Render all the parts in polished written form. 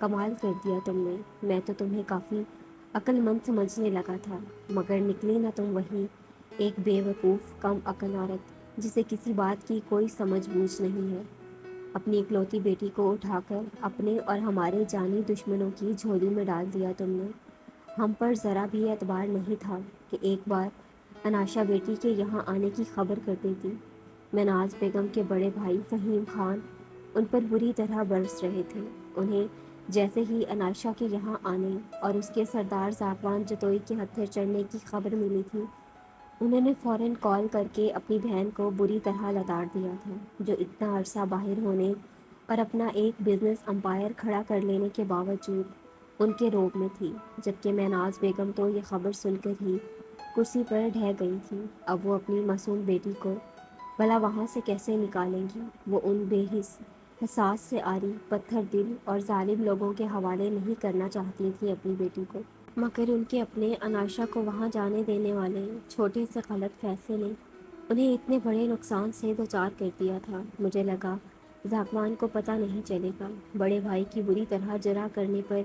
کمال کر دیا تم نے، میں تو تمہیں کافی عقل مند سمجھنے لگا تھا، مگر نکلی نہ تم وہی ایک بے وقوف کم عقل عورت جسے کسی بات کی کوئی سمجھ بوجھ نہیں ہے۔ اپنی اکلوتی بیٹی کو اٹھا کر اپنے اور ہمارے جانی دشمنوں کی جھولی میں ڈال دیا تم نے۔ ہم پر ذرا بھی اعتبار نہیں تھا کہ ایک بار اناشا بیٹی کے یہاں آنے کی خبر کر دیتی۔ مناز بیگم کے بڑے بھائی فہیم خان ان پر بری طرح برس رہے تھے۔ انہیں جیسے ہی اناشا کے یہاں آنے اور اس کے سردار زاکوان جتوئی کے ہتھیار چڑھنے کی خبر ملی تھی، انہوں نے فوراً کال کر کے اپنی بہن کو بری طرح لتاڑ دیا تھا، جو اتنا عرصہ باہر ہونے اور اپنا ایک بزنس امپائر کھڑا کر لینے کے باوجود ان کے روب میں تھی، جبکہ مہناز بیگم تو یہ خبر سن کر ہی کرسی پر ڈھہ گئی تھی۔ اب وہ اپنی معصوم بیٹی کو بھلا وہاں سے کیسے نکالیں گی؟ وہ ان بے حساس سے آری پتھر دل اور ظالم لوگوں کے حوالے نہیں کرنا چاہتی تھیں اپنی بیٹی کو، مگر ان کے اپنے اناشا کو وہاں جانے دینے والے چھوٹے سے غلط فیصلے نے انہیں اتنے بڑے نقصان سے دوچار کر دیا تھا۔ مجھے لگا زاکوان کو پتہ نہیں چلے گا۔ بڑے بھائی کی بری طرح جرح کرنے پر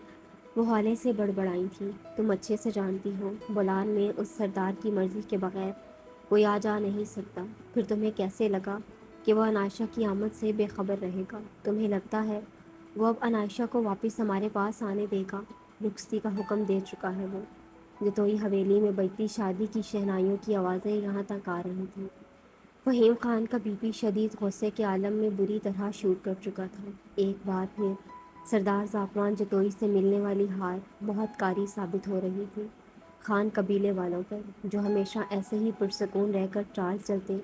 وہ حالے سے بڑبڑائی تھی۔ تم اچھے سے جانتی ہو بولان میں اس سردار کی مرضی کے بغیر کوئی آ جا نہیں سکتا۔ پھر تمہیں کیسے لگا کہ وہ انائشہ کی آمد سے بے خبر رہے گا؟ تمہیں لگتا ہے وہ اب انائشہ کو واپس ہمارے پاس آنے دے گا؟ رخصتی کا حکم دے چکا ہے وہ۔ جتوئی حویلی میں بجتی شادی کی شہنائیوں کی آوازیں یہاں تک آ رہی تھیں۔ فہیم خان کا بی پی شدید غصے کے عالم میں بری طرح شوٹ کر چکا تھا۔ ایک بار پھر سردار زاکوان جتوئی سے ملنے والی ہار بہت کاری ثابت ہو رہی تھی۔ خان قبیلے والوں پر، جو ہمیشہ ایسے ہی پرسکون رہ کر چال چلتے،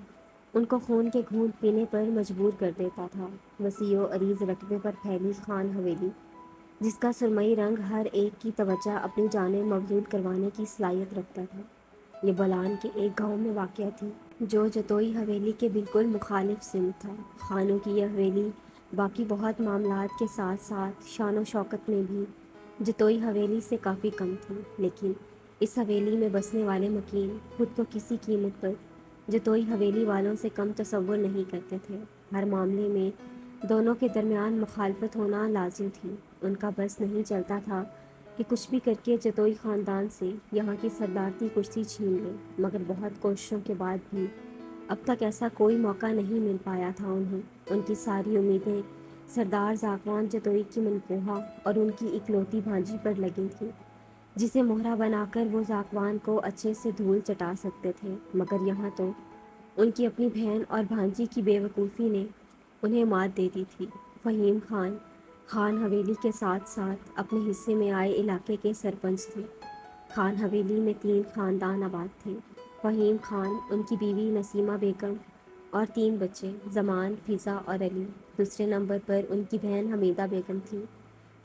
ان کو خون کے گھونٹ پینے پر مجبور کر دیتا تھا۔ وسیع و عریض رقبے پر پھیلی خان حویلی، جس کا سرمئی رنگ ہر ایک کی توجہ اپنی جانب مبذول کروانے کی صلاحیت رکھتا تھا، یہ بولان کے ایک گاؤں میں واقع تھی جو جتوئی حویلی کے بالکل مخالف سمت تھا۔ خانوں کی یہ حویلی باقی بہت معاملات کے ساتھ ساتھ شان و شوکت میں بھی جتوئی حویلی سے کافی کم تھی، لیکن اس حویلی میں بسنے والے مکین خود کو کسی قیمت پر جتوئی حویلی والوں سے کم تصور نہیں کرتے تھے۔ ہر معاملے میں دونوں کے درمیان مخالفت ہونا لازم تھی۔ ان کا بس نہیں چلتا تھا کہ کچھ بھی کر کے جتوئی خاندان سے یہاں کی صدارتی کرسی چھین لیں، مگر بہت کوششوں کے بعد بھی اب تک ایسا کوئی موقع نہیں مل پایا تھا انہیں۔ ان کی ساری امیدیں سردار زاکوان جتوئی کی منقوہہ اور ان کی اکلوتی بھانجی پر لگی تھیں، جسے مہرہ بنا کر وہ زاکوان کو اچھے سے دھول چٹا سکتے تھے، مگر یہاں تو ان کی اپنی بہن اور بھانجی کی بے وقوفی نے انہیں مات دے دی تھی۔ فہیم خان خان حویلی کے ساتھ ساتھ اپنے حصے میں آئے علاقے کے سرپنچ تھے۔ خان حویلی میں 3 خاندان آباد تھے: فہیم خان، ان کی بیوی نسیمہ بیگم اور 3 بچے زمان، فضا اور علی۔ دوسرے نمبر پر ان کی بہن حمیدہ بیگم تھی۔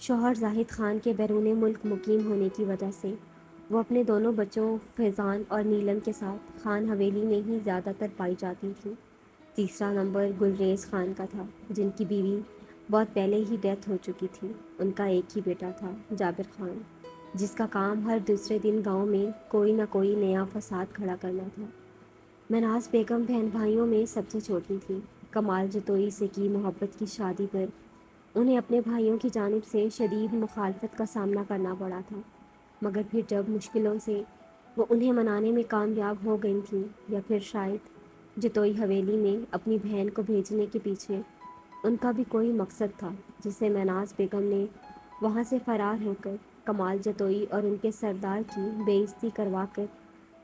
شوہر زاہد خان کے بیرون ملک مقیم ہونے کی وجہ سے وہ اپنے دونوں بچوں فیضان اور نیلم کے ساتھ خان حویلی میں ہی زیادہ تر پائی جاتی تھیں۔ تیسرا نمبر گلریز خان کا تھا، جن کی بیوی بہت پہلے ہی ڈیتھ ہو چکی تھی۔ ان کا ایک ہی بیٹا تھا، جابر خان، جس کا کام ہر دوسرے دن گاؤں میں کوئی نہ کوئی نیا فساد کھڑا کرنا تھا۔ مناز بیگم بہن بھائیوں میں سب سے چھوٹی تھی۔ کمال جتوئی سے کی محبت کی شادی پر انہیں اپنے بھائیوں کی جانب سے شدید مخالفت کا سامنا کرنا پڑا تھا، مگر پھر جب مشکلوں سے وہ انہیں منانے میں کامیاب ہو گئی تھیں، یا پھر شاید جتوئی حویلی میں اپنی بہن کو بھیجنے کے پیچھے ان کا بھی کوئی مقصد تھا، جسے مناز بیگم نے وہاں سے فرار ہو کر کمال جتوئی اور ان کے سردار کی بے عزتی کروا کر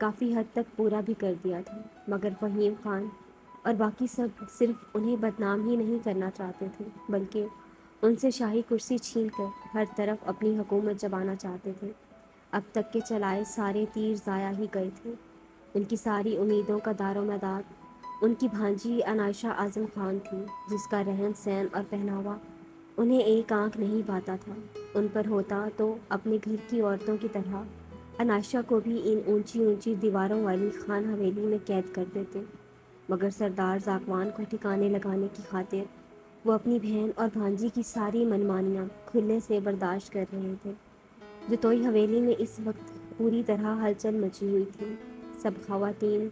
کافی حد تک پورا بھی کر دیا تھا۔ مگر فہیم خان اور باقی سب صرف انہیں بدنام ہی نہیں کرنا چاہتے تھے، بلکہ ان سے شاہی کرسی چھین کر ہر طرف اپنی حکومت جمانا چاہتے تھے۔ اب تک کے چلائے سارے تیر ضائع ہی گئے تھے۔ ان کی ساری امیدوں کا دار و مدار ان کی بھانجی انائشہ اعظم خان تھی، جس کا رہن سہن اور پہناوا انہیں ایک آنکھ نہیں پاتا تھا۔ ان پر ہوتا تو اپنے گھر کی عورتوں کی طرح انائشہ کو بھی ان اونچی اونچی دیواروں والی خان حویلی میں قید کر دیتے، مگر سردار زاکوان کو ٹھکانے لگانے کی خاطر وہ اپنی بہن اور بھانجی کی ساری منمانیاں کھلے سے برداشت کر رہے تھے۔ جتوئی حویلی میں اس وقت پوری طرح ہلچل مچی ہوئی تھی۔ سب خواتین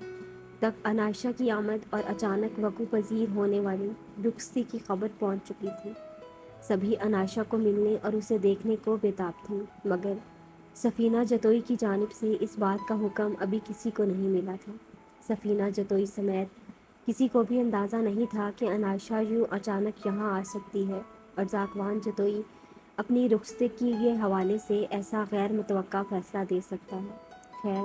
تک انائشہ کی آمد اور اچانک وقوع پذیر ہونے والی رخصتی کی خبر پہنچ چکی تھی۔ سبھی انائشہ کو ملنے اور اسے دیکھنے کو بےتاب تھیں، مگر سفینہ جتوئی کی جانب سے اس بات کا حکم ابھی کسی کو نہیں ملا تھا۔ سفینہ جتوئی سمیت کسی کو بھی اندازہ نہیں تھا کہ انائشہ یوں اچانک یہاں آ سکتی ہے اور ذاکوان جتوئی اپنی رخصتی کے حوالے سے ایسا غیر متوقع فیصلہ دے سکتا ہے۔ خیر،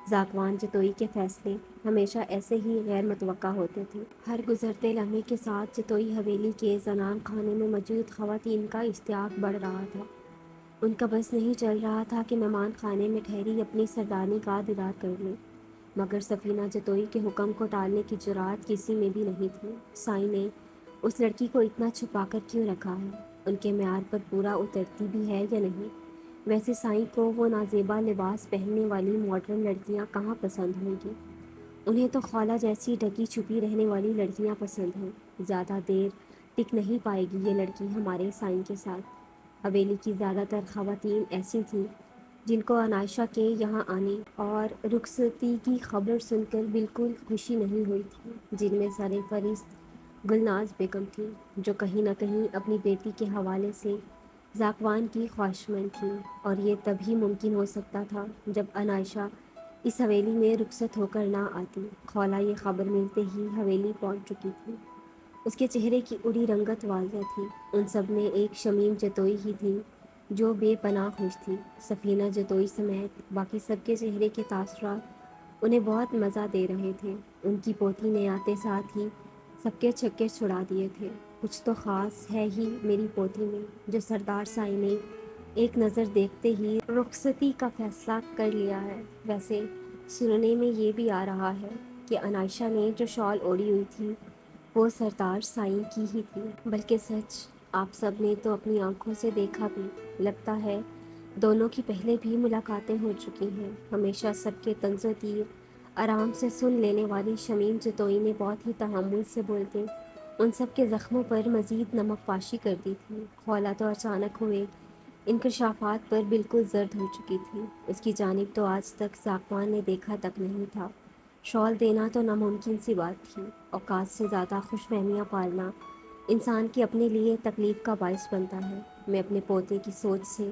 ذاکوان جتوئی کے فیصلے ہمیشہ ایسے ہی غیر متوقع ہوتے تھے۔ ہر گزرتے لمحے کے ساتھ جتوئی حویلی کے زنان خانے میں موجود خواتین کا اشتیاق بڑھ رہا تھا۔ ان کا بس نہیں چل رہا تھا کہ مہمان خانے میں ٹھہری اپنی سردارنی کا دیدار کر لیں، مگر سفینہ جتوئی کے حکم کو ٹالنے کی جرأت کسی میں بھی نہیں تھی۔ سائیں نے اس لڑکی کو اتنا چھپا کر کیوں رکھا ہے؟ ان کے معیار پر پورا اترتی بھی ہے یا نہیں؟ ویسے سائیں کو وہ نازیبا لباس پہننے والی ماڈرن لڑکیاں کہاں پسند ہوں گی؟ انہیں تو خالہ جیسی ڈھکی چھپی رہنے والی لڑکیاں پسند ہیں۔ زیادہ دیر ٹک نہیں پائے گی یہ لڑکی ہمارے سائیں کے ساتھ۔ حویلی کی زیادہ تر خواتین ایسی تھیں جن کو انائشہ کے یہاں آنے اور رخصتی کی خبر سن کر بالکل خوشی نہیں ہوئی تھی، جن میں سر فہرست گلناز بیگم تھی، جو کہیں نہ کہیں اپنی بیٹی کے حوالے سے ذاکوان کی خواہشمند تھیں، اور یہ تبھی ممکن ہو سکتا تھا جب انائشہ اس حویلی میں رخصت ہو کر نہ آتی۔ خولہ یہ خبر ملتے ہی حویلی پہنچ چکی تھی۔ اس کے چہرے کی اڑی رنگت واضح تھی۔ ان سب میں ایک شمیم جتوئی ہی تھی جو بے پناہ خوش تھی۔ سفینہ جتوئی سمیت باقی سب کے چہرے کے تاثرات انہیں بہت مزہ دے رہے تھے۔ ان کی پوتی نے آتے ساتھ ہی سب کے چھکے چھڑا دیے تھے۔ کچھ تو خاص ہے ہی میری پوتی میں، جو سردار سائیں نے ایک نظر دیکھتے ہی رخصتی کا فیصلہ کر لیا ہے۔ ویسے سننے میں یہ بھی آ رہا ہے کہ انائشہ نے جو شال اوڑھی ہوئی تھی وہ سردار سائیں کی ہی تھی۔ بلکہ سچ، آپ سب نے تو اپنی آنکھوں سے دیکھا بھی، لگتا ہے دونوں کی پہلے بھی ملاقاتیں ہو چکی ہیں۔ ہمیشہ سب کے طنز و تیر آرام سے سن لینے والی شمیم جتوئی نے بہت ہی تحمل سے بولتے ان سب کے زخموں پر مزید نمک پاشی کر دی تھی۔ خولہ تو اچانک ہوئے انکشافات پر بالکل زرد ہو چکی تھی۔ اس کی جانب تو آج تک ذاکوان نے دیکھا تک نہیں تھا۔ شال دینا تو ناممکن سی بات تھی۔ اوقات سے زیادہ خوش فہمیاں پالنا انسان کی اپنے لیے تکلیف کا باعث بنتا ہے۔ میں اپنے پوتے کی سوچ سے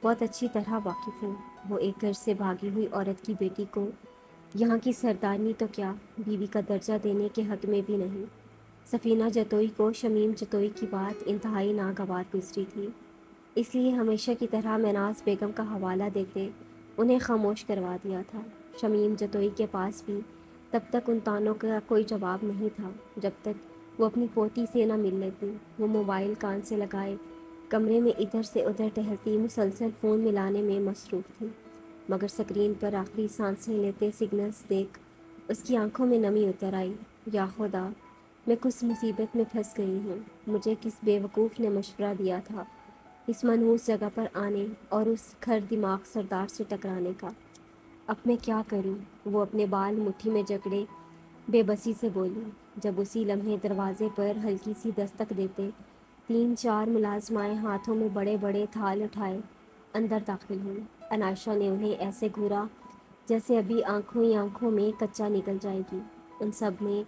بہت اچھی طرح واقف ہوں۔ وہ ایک گھر سے بھاگی ہوئی عورت کی بیٹی کو یہاں کی سردارنی تو کیا، بیوی کا درجہ دینے کے حق میں بھی نہیں۔ سفینہ جتوئی کو شمیم جتوئی کی بات انتہائی ناگوار گزری تھی، اس لیے ہمیشہ کی طرح میناز بیگم کا حوالہ دیتے انہیں خاموش کروا دیا تھا۔ شمیم جتوئی کے پاس بھی تب تک ان تانوں کا کوئی جواب نہیں تھا جب تک وہ اپنی پوتی سے نہ مل لیتی۔ وہ موبائل کان سے لگائے کمرے میں ادھر سے ادھر ٹہلتی مسلسل فون ملانے میں مصروف تھی، مگر سکرین پر آخری سانسیں لیتے سگنلز دیکھ اس کی آنکھوں میں نمی اتر آئی۔ یا خدا، میں کس مصیبت میں پھنس گئی ہوں۔ مجھے کس بے وقوف نے مشورہ دیا تھا اس منحوس جگہ پر آنے اور اس کھر دماغ سردار سے ٹکرانے کا؟ اب میں کیا کروں؟ وہ اپنے بال مٹھی میں جکڑے بے بسی سے بولی۔ جب اسی لمحے دروازے پر ہلکی سی دستک دیتے 3-4 ملازمائیں ہاتھوں میں بڑے بڑے تھال اٹھائے اندر داخل ہوئیں۔ انائشہ نے انہیں ایسے گھورا جیسے ابھی آنکھوں ہی آنکھوں میں کچا نکل جائے گی۔ ان سب نے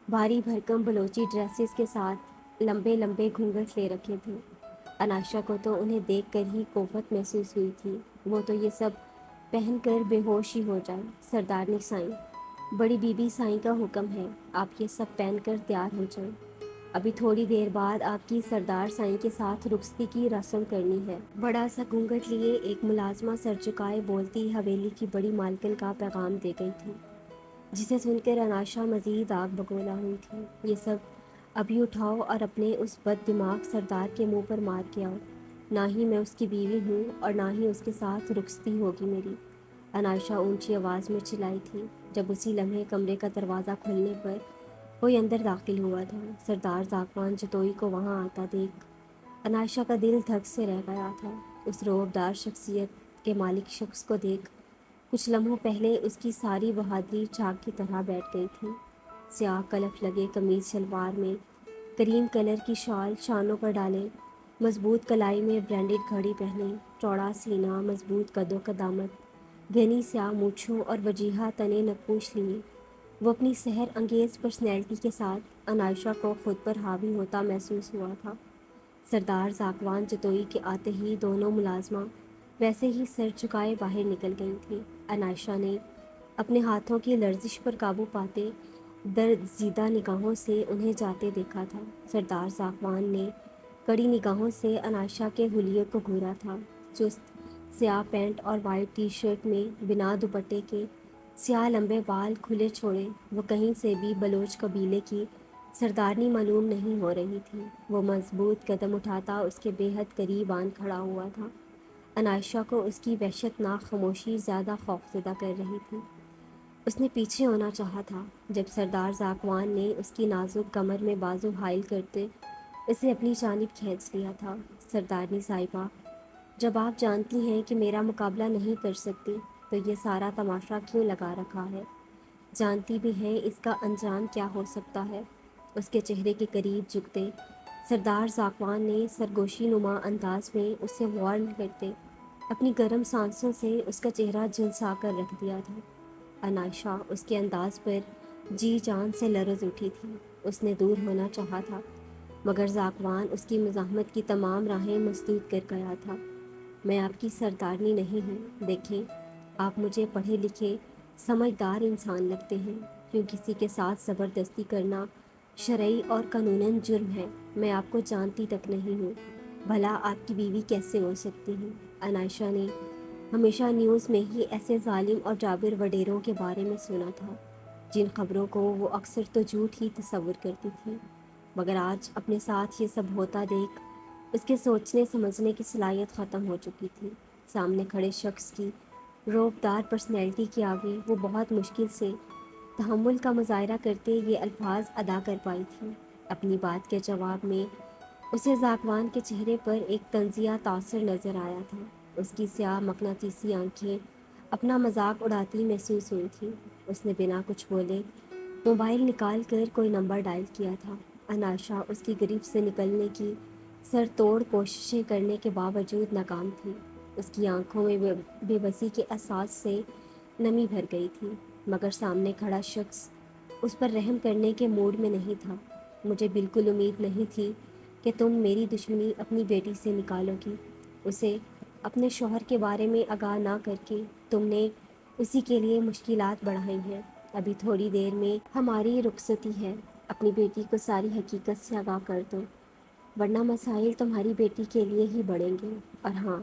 بھاری بھرکم بلوچی ڈریسز کے ساتھ لمبے لمبے گھونگھٹ لے رکھے تھے۔ انائشہ کو تو انہیں دیکھ کر ہی کوفت محسوس ہوئی تھی۔ وہ تو یہ سب پہن کر بے ہوش ہی ہو جائے۔ سردارنی سائیں، بڑی بی بی سائیں کا حکم ہے، آپ یہ سب پہن کر تیار ہو جائیں۔ ابھی تھوڑی دیر بعد آپ کی سردار سائیں کے ساتھ رخصتی کی رسم کرنی ہے۔ بڑا سا گھونگھٹ لیے ایک ملازمہ سر جھکائے بولتی حویلی کی بڑی مالکن کا پیغام دے گئی تھی، جسے سن کر انائشہ مزید آگ بگولا ہوئی تھی۔ یہ سب ابھی اٹھاؤ اور اپنے اس بد دماغ سردار کے منہ پر مار کے آؤ۔ نہ ہی میں اس کی بیوی ہوں اور نہ ہی اس کے ساتھ رخصتی ہوگی میری، انائشہ اونچی آواز میں چلائی تھی، جب اسی لمحے کمرے کا دروازہ کھلنے پر کوئی اندر داخل ہوا تھا۔ سردار ذاکوان جتوئی کو وہاں آتا دیکھ انائشہ کا دل دھک سے رہ گیا تھا۔ اس رعبدار شخصیت کے مالک شخص کو دیکھ کچھ لمحوں پہلے اس کی ساری بہادری چاک کی طرح بیٹھ گئی تھی۔ سیاہ کلف لگے قمیض شلوار میں کریم کلر کی شال شانوں پر ڈالے، مضبوط کلائی میں برانڈڈ گھڑی پہنے، چوڑا سینہ، مضبوط قد و قدامت، گھنی سیاہ مونچھوں اور وجیہہ تنے نقوش لیے، وہ اپنی سحر انگیز پرسنالٹی کے ساتھ انائشہ کو خود پر حاوی ہوتا محسوس ہوا تھا۔ سردار زاکوان جتوئی کے آتے ہی دونوں ملازمہ ویسے ہی سر جھکائے باہر نکل گئی تھیں۔ انائشہ نے اپنے ہاتھوں کی لرزش پر قابو پاتے درد زیدہ نگاہوں سے انہیں جاتے دیکھا تھا۔ سردار زاکوان نے کڑی نگاہوں سے انائشہ کے حلیے کو گھورا تھا۔ چست سیاہ پینٹ اور وائٹ ٹی شرٹ میں بنا دوپٹے کے سیاہ لمبے بال کھلے چھوڑے وہ کہیں سے بھی بلوچ قبیلے کی سردارنی معلوم نہیں ہو رہی تھی۔ وہ مضبوط قدم اٹھاتا اس کے بے حد قریب آن کھڑا ہوا تھا۔ انائشہ کو اس کی وحشت ناک خاموشی زیادہ خوفزدہ کر رہی تھی۔ اس نے پیچھے ہونا چاہا تھا جب سردار زاکوان نے اس کی نازک کمر میں بازو حائل کرتے اسے اپنی جانب کھینچ لیا تھا۔ سردارنی صاحبہ، جب آپ جانتی ہیں کہ میرا مقابلہ نہیں کر سکتی تو یہ سارا تماشا کیوں لگا رکھا ہے؟ جانتی بھی ہیں اس کا انجام کیا ہو سکتا ہے؟ اس کے چہرے کے قریب جھکتے سردار زاکوان نے سرگوشی نما انداز میں اسے وارن کرتے اپنی گرم سانسوں سے اس کا چہرہ جھلسا کر رکھ دیا تھا۔ انائشہ اس کے انداز پر جی جان سے لرز اٹھی تھی۔ اس نے دور ہونا چاہا تھا مگر زاکوان اس کی مزاحمت کی تمام راہیں مسدود کر گیا تھا۔ میں آپ کی سردارنی نہیں ہوں۔ دیکھیں، آپ مجھے پڑھے لکھے سمجھدار انسان لگتے ہیں۔ کیوں کسی کے ساتھ زبردستی کرنا شرعی اور قانوناً جرم ہے۔ میں آپ کو جانتی تک نہیں ہوں، بھلا آپ کی بیوی کیسے ہو سکتی ہوں؟ انائشہ نے ہمیشہ نیوز میں ہی ایسے ظالم اور جابر وڈیروں کے بارے میں سنا تھا جن خبروں کو وہ اکثر تو جھوٹ ہی تصور کرتی تھی، مگر آج اپنے ساتھ یہ سب ہوتا دیکھ اس کے سوچنے سمجھنے کی صلاحیت ختم ہو چکی تھی۔ سامنے کھڑے شخص کی رعبدار پرسنالٹی کے آگے وہ بہت مشکل سے تحمل کا مظاہرہ کرتے یہ الفاظ ادا کر پائی تھی۔ اپنی بات کے جواب میں اسے زاکوان کے چہرے پر ایک طنزیہ تاثر نظر آیا تھا۔ اس کی سیاہ مقناطیسی آنکھیں اپنا مذاق اڑاتی محسوس ہوئی تھیں۔ اس نے بنا کچھ بولے موبائل نکال کر کوئی نمبر ڈائل کیا تھا۔ انائشہ اس کی گرفت سے نکلنے کی سر توڑ کوششیں کرنے کے باوجود ناکام تھی۔ اس کی آنکھوں میں بے بسی کے احساس سے نمی بھر گئی تھی، مگر سامنے کھڑا شخص اس پر رحم کرنے کے موڈ میں نہیں تھا۔ مجھے بالکل امید نہیں تھی کہ تم میری دشمنی اپنی بیٹی سے نکالو گی۔ اسے اپنے شوہر کے بارے میں آگاہ نہ کر کے تم نے اسی کے لیے مشکلات بڑھائی ہیں۔ ابھی تھوڑی دیر میں ہماری رخصتی ہے، اپنی بیٹی کو ساری حقیقت سے آگاہ کر دو، ورنہ مسائل تمہاری بیٹی کے لیے ہی بڑھیں گے۔ اور ہاں،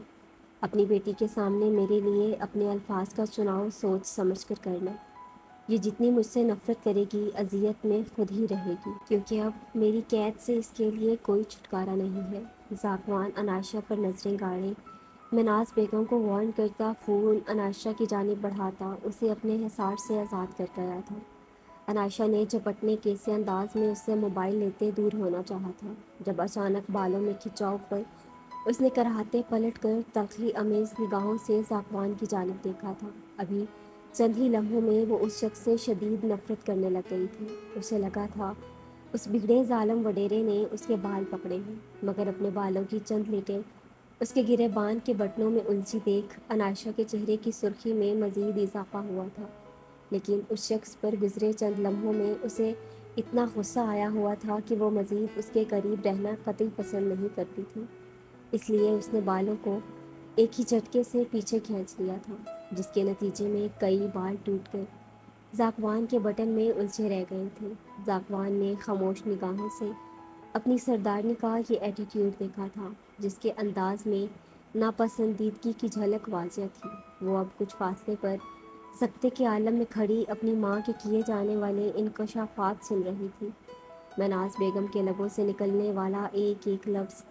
اپنی بیٹی کے سامنے میرے لیے اپنے الفاظ کا چناؤ سوچ سمجھ کر کرنا۔ یہ جتنی مجھ سے نفرت کرے گی اذیت میں خود ہی رہے گی، کیونکہ اب میری قید سے اس کے لیے کوئی چھٹکارا نہیں ہے۔ زاکوان انائشہ پر نظریں گاڑے مناز بیگم کو وارن کرتا فون انائشہ کی جانب بڑھاتا اسے اپنے حصار سے آزاد کر گیا تھا۔ انائشہ نے جھپٹنے کے سے انداز میں اس سے موبائل لیتے دور ہونا چاہا تھا جب اچانک بالوں میں کھچاؤ پر اس نے کراہتے پلٹ کر تلخی آمیز نگاہوں سے زاکوان کی جانب دیکھا تھا۔ ابھی چند ہی لمحوں میں وہ اس شخص سے شدید نفرت کرنے لگ گئی تھی۔ اسے لگا تھا اس بگڑے ظالم وڈیرے نے اس کے بال پکڑے ہیں، مگر اپنے بالوں کی چند لیٹیں اس کے گرے بان کے بٹنوں میں الجھی دیکھ انائشہ کے چہرے کی سرخی میں مزید اضافہ ہوا تھا۔ لیکن اس شخص پر گزرے چند لمحوں میں اسے اتنا غصہ آیا ہوا تھا کہ وہ مزید اس کے قریب رہنا قطعی پسند نہیں کرتی تھی۔ اس لیے اس نے بالوں کو ایک ہی جھٹکے سے پیچھے کھینچ لیا تھا، جس کے نتیجے میں کئی بال ٹوٹ کر زاکوان کے بٹن میں الجھے رہ گئے تھے۔ زاکوان نے خاموش نگاہوں سے اپنی سردارنی کا یہ ایٹیٹیوڈ دیکھا تھا، جس کے انداز میں ناپسندیدگی کی جھلک واضح تھی۔ وہ اب کچھ فاصلے پر سکتے کے عالم میں کھڑی اپنی ماں کے کیے جانے والے انکشافات سن رہی تھی۔ مناز بیگم کے لبوں سے نکلنے والا ایک ایک لفظ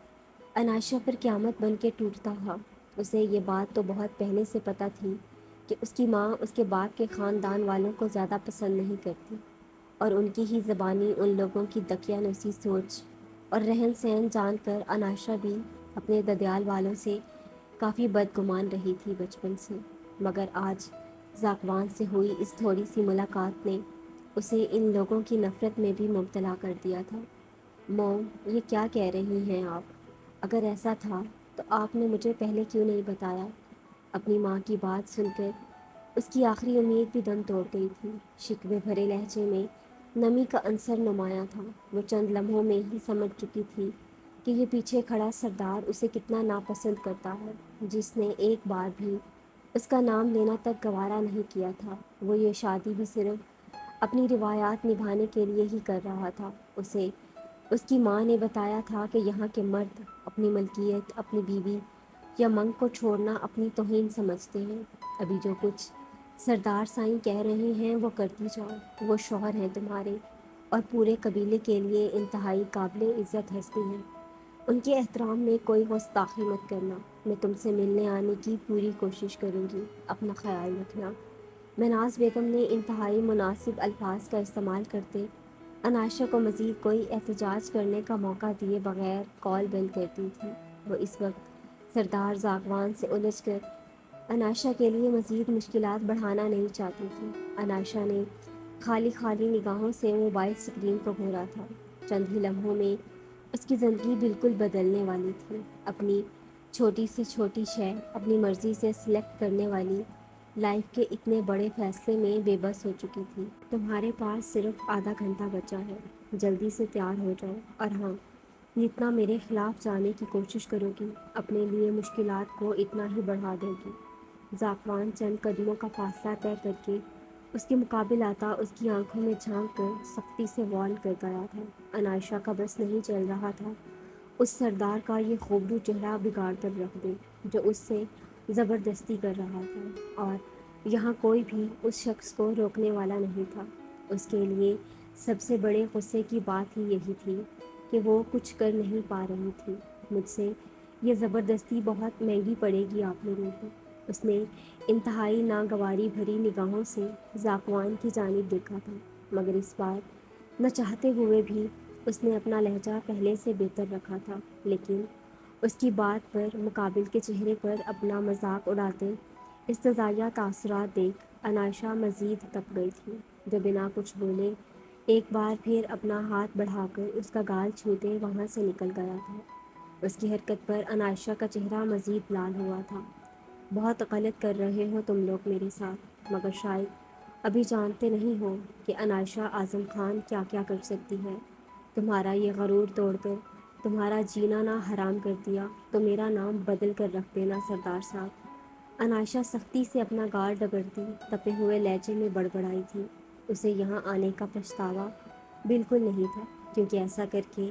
انائشہ پر قیامت بن کے ٹوٹتا تھا۔ اسے یہ بات تو بہت پہلے سے پتہ تھی کہ اس کی ماں اس کے باپ کے خاندان والوں کو زیادہ پسند نہیں کرتی، اور ان کی ہی زبانی ان لوگوں کی دقیانوسی سوچ اور رہن سہن جان کر انائشہ بھی اپنے ددیال والوں سے کافی بدگمان رہی تھی بچپن سے۔ مگر آج زاکوان سے ہوئی اس تھوڑی سی ملاقات نے اسے ان لوگوں کی نفرت میں بھی مبتلا کر دیا تھا۔ موم، یہ کیا کہہ رہی ہیں آپ؟ اگر ایسا تھا تو آپ نے مجھے پہلے کیوں نہیں بتایا؟ اپنی ماں کی بات سن کر اس کی آخری امید بھی دم توڑ گئی تھی۔ شکوے بھرے لہجے میں نمی کا عنصر نمایاں تھا۔ وہ چند لمحوں میں ہی سمجھ چکی تھی کہ یہ پیچھے کھڑا سردار اسے کتنا ناپسند کرتا ہے، جس نے ایک بار بھی اس کا نام لینا تک گوارا نہیں کیا تھا۔ وہ یہ شادی بھی صرف اپنی روایات نبھانے کے لیے ہی کر رہا تھا۔ اسے اس کی ماں نے بتایا تھا کہ یہاں کے مرد اپنی ملکیت، اپنی بیوی یا منگ کو چھوڑنا اپنی توہین سمجھتے ہیں۔ ابھی جو کچھ سردار سائیں کہہ رہے ہیں وہ کرتی جاؤ، وہ شوہر ہیں تمہارے اور پورے قبیلے کے لیے انتہائی قابل عزت ہستی ہیں۔ ان کے احترام میں کوئی گستاخی مت کرنا۔ میں تم سے ملنے آنے کی پوری کوشش کروں گی، اپنا خیال رکھنا۔ مناز بیگم نے انتہائی مناسب الفاظ کا استعمال کرتے انائشہ کو مزید کوئی احتجاج کرنے کا موقع دیے بغیر کال بند کر دی تھی۔ وہ اس وقت سردار زاگوان سے الجھ کر انائشہ کے لیے مزید مشکلات بڑھانا نہیں چاہتی تھی۔ انائشہ نے خالی خالی نگاہوں سے موبائل اسکرین کو گھورا تھا۔ چند ہی لمحوں میں اس کی زندگی بالکل بدلنے والی تھی۔ اپنی چھوٹی سے چھوٹی شے اپنی مرضی سے سلیکٹ کرنے والی لائف کے اتنے بڑے فیصلے میں بے بس ہو چکی تھی۔ تمہارے پاس صرف آدھا گھنٹہ بچا ہے، جلدی سے تیار ہو جاؤ، اور ہاں، جتنا میرے خلاف جانے کی کوشش کرو گی اپنے لیے مشکلات کو اتنا ہی بڑھا دو گی۔ زعفران چند قدموں کا فاصلہ طے کر کے اس کے مقابل آتا اس کی آنکھوں میں جھانک کر سختی سے وارن کر گیا تھا۔ انائشہ کا بس نہیں چل رہا تھا اس سردار کا یہ خوبرو چہرہ بگاڑ کر رکھ دے جو اس سے زبردستی کر رہا تھا، اور یہاں کوئی بھی اس شخص کو روکنے والا نہیں تھا۔ اس کے لیے سب سے بڑے غصے کی بات ہی یہی تھی کہ وہ کچھ کر نہیں پا رہی تھی۔ مجھ سے یہ زبردستی بہت مہنگی پڑے گی آپ لوگوں کو۔ اس نے انتہائی ناگواری بھری نگاہوں سے زاکوان کی جانب دیکھا تھا، مگر اس بار نہ چاہتے ہوئے بھی اس نے اپنا لہجہ پہلے سے بہتر رکھا تھا، لیکن اس کی بات پر مقابل کے چہرے پر اپنا مذاق اڑاتے استزادہ تاثرات دیکھ انائشہ مزید تپ گئی تھی، جو بنا کچھ بولے ایک بار پھر اپنا ہاتھ بڑھا کر اس کا گال چھوتے وہاں سے نکل گیا تھا۔ اس کی حرکت پر انائشہ کا چہرہ مزید لال ہوا تھا۔ بہت غلط کر رہے ہو تم لوگ میرے ساتھ، مگر شاید ابھی جانتے نہیں ہو کہ انائشہ اعظم خان کیا کیا کر سکتی ہے۔ تمہارا یہ غرور توڑ کر تمہارا جینا نہ حرام کر دیا تو میرا نام بدل کر رکھ دینا سردار صاحب۔ انائشہ سختی سے اپنا گال رگڑتی تپے ہوئے لہجے میں بڑبڑائی تھی۔ اسے یہاں آنے کا پچھتاوا بالکل نہیں تھا، کیونکہ ایسا کر کے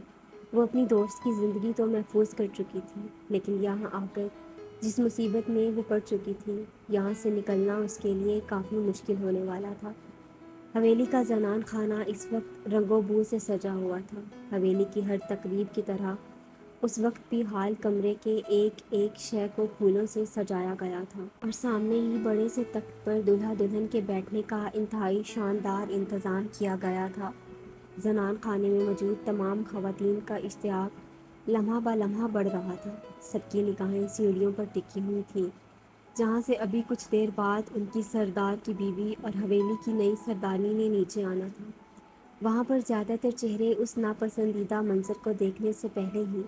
وہ اپنی دوست کی زندگی تو محفوظ کر چکی تھی، لیکن یہاں آ کر جس مصیبت میں وہ پڑ چکی تھی، یہاں سے نکلنا اس کے لیے کافی مشکل ہونے والا تھا۔ حویلی کا زنان خانہ اس وقت رنگ و بو سے سجا ہوا تھا۔ حویلی کی ہر تقریب کی طرح اس وقت بھی حال کمرے کے ایک ایک شے کو پھولوں سے سجایا گیا تھا، اور سامنے ہی بڑے سے تخت پر دولہا دلہن کے بیٹھنے کا انتہائی شاندار انتظام کیا گیا تھا۔ زنان خانے میں موجود تمام خواتین کا اشتیاق لمحہ بہ لمحہ بڑھ رہا تھا۔ سب کی نگاہیں سیڑھیوں پر ٹکی ہوئی تھیں، جہاں سے ابھی کچھ دیر بعد ان کی سردار کی بیوی اور حویلی کی نئی سردارنی نے نیچے آنا تھا۔ وہاں پر زیادہ تر چہرے اس ناپسندیدہ منظر کو دیکھنے سے پہلے ہی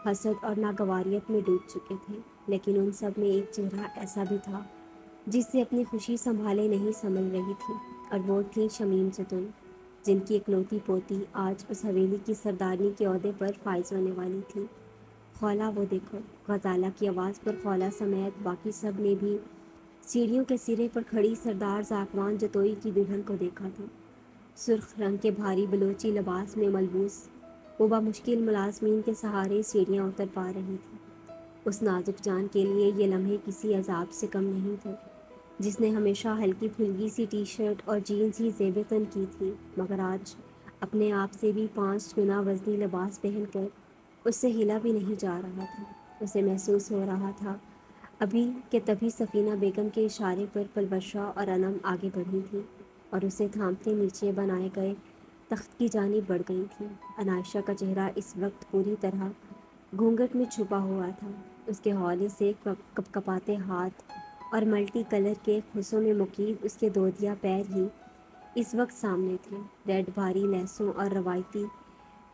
حسد اور ناگواریت میں ڈوب چکے تھے، لیکن ان سب میں ایک چہرہ ایسا بھی تھا جس سے اپنی خوشی سنبھالے نہیں سنبھل رہی تھی، اور وہ تھی شمیم جتن، جن کی اکلوتی پوتی آج اس حویلی کی سردارنی کے عہدے پر فائز ہونے والی تھی۔ خولا وہ دیکھو! غزالہ کی آواز پر خولا سمیت باقی سب نے بھی سیڑھیوں کے سرے پر کھڑی سردار زاکوان جتوئی کی دلہن کو دیکھا تھا۔ سرخ رنگ کے بھاری بلوچی لباس میں ملبوس وہ بمشکل ملازمین کے سہارے سیڑھیاں اتر پا رہی تھی۔ اس نازک جان کے لیے یہ لمحے کسی عذاب سے کم نہیں تھے، جس نے ہمیشہ ہلکی پھلکی سی ٹی شرٹ اور جینز ہی زیب تن کی تھی، مگر آج اپنے آپ سے بھی 5 گنا وزنی لباس پہن کر اس سے ہلا بھی نہیں جا رہا تھا۔ اسے محسوس ہو رہا تھا ابھی کہ تبھی سفینہ بیگم کے اشارے پر پلوشہ اور انم آگے بڑھی تھی اور اسے تھامتے نیچے بنائے گئے تخت کی جانب بڑھ گئی تھی۔ انائشہ کا چہرہ اس وقت پوری طرح گھونگھٹ میں چھپا ہوا تھا۔ اس کے ہولے سے کپ کپاتے ہاتھ اور ملٹی کلر کے خصوں میں مقید اس کے دودیا پیر ہی اس وقت سامنے تھے۔ ریڈ بھاری لیسوں اور روایتی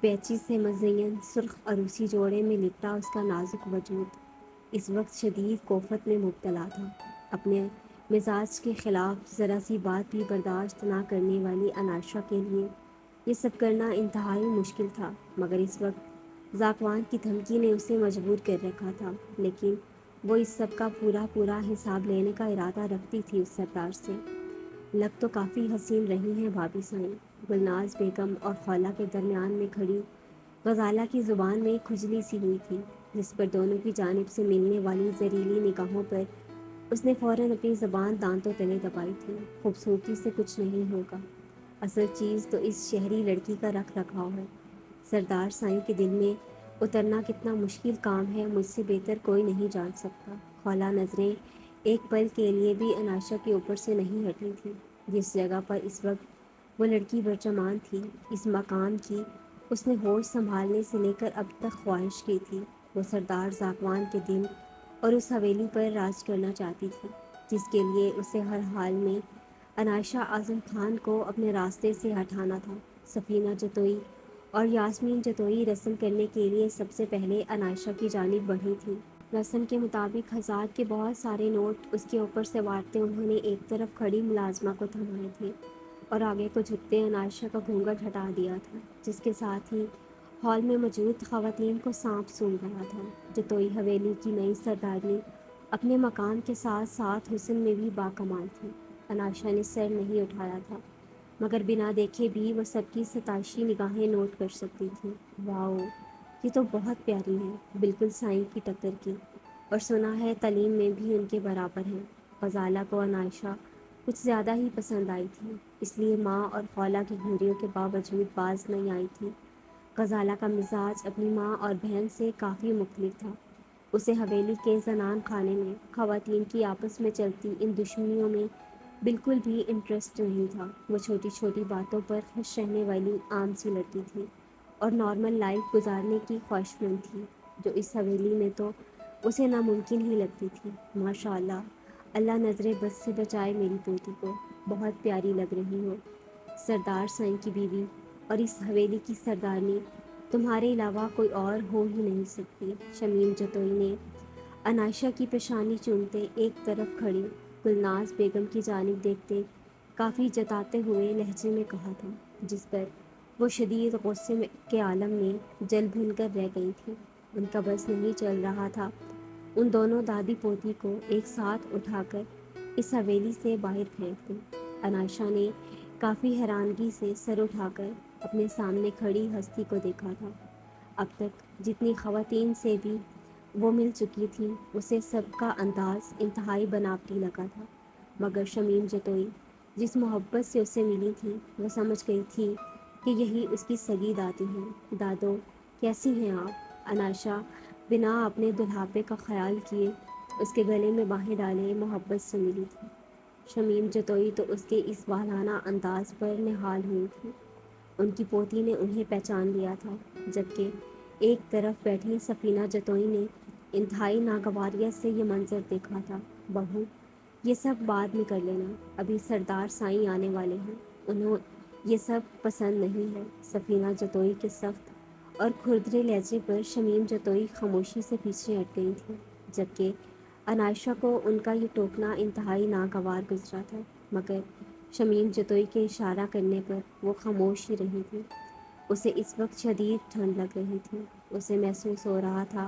پیچز سے مزین سرخ عروسی جوڑے میں لپٹا اس کا نازک وجود اس وقت شدید کوفت میں مبتلا تھا۔ اپنے مزاج کے خلاف ذرا سی بات بھی برداشت نہ کرنے والی انائشہ کے لیے یہ سب کرنا انتہائی مشکل تھا، مگر اس وقت ذاکوان کی دھمکی نے اسے مجبور کر رکھا تھا، لیکن وہ اس سب کا پورا حساب لینے کا ارادہ رکھتی تھی اس سردار سے۔ لگ تو کافی حسین رہی ہیں بھابھی سائیں، گلناز بیگم اور خولہ کے درمیان میں کھڑی غزالہ کی زبان میں کھجلی سی ہوئی تھی، جس پر دونوں کی جانب سے ملنے والی زہریلی نگاہوں پر اس نے فوراً اپنی زبان دانتوں تلے دبائی تھی۔ خوبصورتی سے کچھ نہیں ہوگا، اصل چیز تو اس شہری لڑکی کا رکھ رکھاؤ ہے۔ سردار سائیں کے دل میں اترنا کتنا مشکل کام ہے، مجھ سے بہتر کوئی نہیں جان سکتا۔ خولہ نظریں ایک پل کے لیے بھی انائشہ کے اوپر سے نہیں ہٹی تھی، جس جگہ پر اس وقت وہ لڑکی برچمان تھی۔ اس مقام کی اس نے ہوش سنبھالنے سے لے کر اب تک خواہش کی تھی۔ وہ سردار ذاکوان کے دل اور اس حویلی پر راج کرنا چاہتی تھی، جس کے لیے اسے ہر حال میں انائشہ اعظم خان کو اپنے راستے سے ہٹانا تھا۔ سفینہ جتوئی اور یاسمین جتوئی رسم کرنے کے لیے سب سے پہلے انائشہ کی جانب بڑھی تھی۔ رسم کے مطابق 1000 کے بہت سارے نوٹ اس کے اوپر سے بانٹتے انہوں نے ایک طرف کھڑی ملازمہ کو تھمائے تھے اور آگے کو جھکتے انائشہ کا گھونگھٹ ہٹا دیا تھا، جس کے ساتھ ہی ہال میں موجود خواتین کو سانپ سونگھ رہا تھا۔ جتوئی حویلی کی نئی سردارنی اپنے مقام کے ساتھ ساتھ حسن میں بھی باکمال تھی۔ انائشہ نے سر نہیں اٹھایا تھا، مگر بنا دیکھے بھی وہ سب کی ستائشی نگاہیں نوٹ کر سکتی تھی۔ واؤ، یہ تو بہت پیاری ہے، بالکل سائیں کی ٹکر کی، اور سنا ہے تعلیم میں بھی ان کے برابر ہیں۔ غزالہ کو انائشہ کچھ زیادہ ہی پسند آئی تھی، اس لیے ماں اور خولہ کی گھوریوں کے باوجود باز نہیں آئی تھی۔ غزالہ کا مزاج اپنی ماں اور بہن سے کافی مختلف تھا۔ اسے حویلی کے زنان خانے میں خواتین کی آپس میں چلتی ان دشمنیوں میں بالکل بھی انٹرسٹ نہیں تھا۔ وہ چھوٹی چھوٹی باتوں پر خوش رہنے والی عام سی لڑکی تھی اور نارمل لائف گزارنے کی خواہشمند تھی، جو اس حویلی میں تو اسے ناممکن ہی لگتی تھی۔ ماشاء اللہ، اللہ نظر بد سے بچائے میری پوتی کو، بہت پیاری لگ رہی ہو سردار سائیں کی بیوی، اور اس حویلی کی سردارنی تمہارے علاوہ کوئی اور ہو ہی نہیں سکتی۔ شمیم جتوئی نے انائشہ کی پیشانی چومتے ایک طرف کھڑی گلناز بیگم کی جانب دیکھتے کافی جتاتے ہوئے لہجے میں کہا تھا، جس پر وہ شدید غصے کے عالم میں جل بھن کر رہ گئی تھی۔ ان کا بس نہیں چل رہا تھا ان دونوں دادی پوتی کو ایک ساتھ اٹھا کر اس حویلی سے باہر پھینک دیں۔ انائشہ نے کافی حیرانگی سے سر اٹھا کر اپنے سامنے کھڑی ہستی کو دیکھا تھا۔ اب تک جتنی خواتین سے بھی وہ مل چکی تھی، اسے سب کا انداز انتہائی بناوٹی لگا تھا، مگر شمیم جتوئی جس محبت سے اسے ملی تھی، وہ سمجھ گئی تھی کہ یہی اس کی سگی دادی ہیں۔ دادو، کیسی ہیں آپ؟ انائشہ بنا اپنے دلہاپے کا خیال کیے اس کے گلے میں باہیں ڈالے محبت سے ملی تھی۔ شمیم جتوئی تو اس کے اس والہانہ انداز پر نہال ہوئی تھی۔ ان کی پوتی نے انہیں پہچان لیا تھا، جبکہ ایک طرف بیٹھی سفینہ جتوئی نے انتہائی ناگواریت سے یہ منظر دیکھا تھا۔ بہو، یہ سب بعد میں کر لینا، ابھی سردار سائیں آنے والے ہیں، انہوں یہ سب پسند نہیں ہے۔ سفینہ جتوئی کے سخت اور کھردرے لہجے پر شمیم جتوئی خاموشی سے پیچھے ہٹ گئی تھی، جبکہ انائشہ کو ان کا یہ ٹوکنا انتہائی ناگوار گزرا تھا، مگر شمیم جتوئی کے اشارہ کرنے پر وہ خاموش ہی رہی تھی۔ اسے اس وقت شدید ٹھنڈ لگ رہی تھی۔ اسے محسوس ہو رہا تھا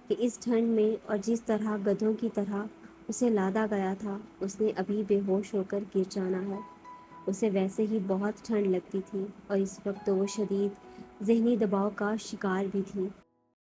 کہ اس ٹھنڈ میں اور جس طرح گدھوں کی طرح اسے لادا گیا تھا، اس نے ابھی بے ہوش ہو کر گر جانا ہے۔ اسے ویسے ہی بہت ٹھنڈ لگتی تھی اور اس وقت تو وہ شدید ذہنی دباؤ کا شکار بھی تھی۔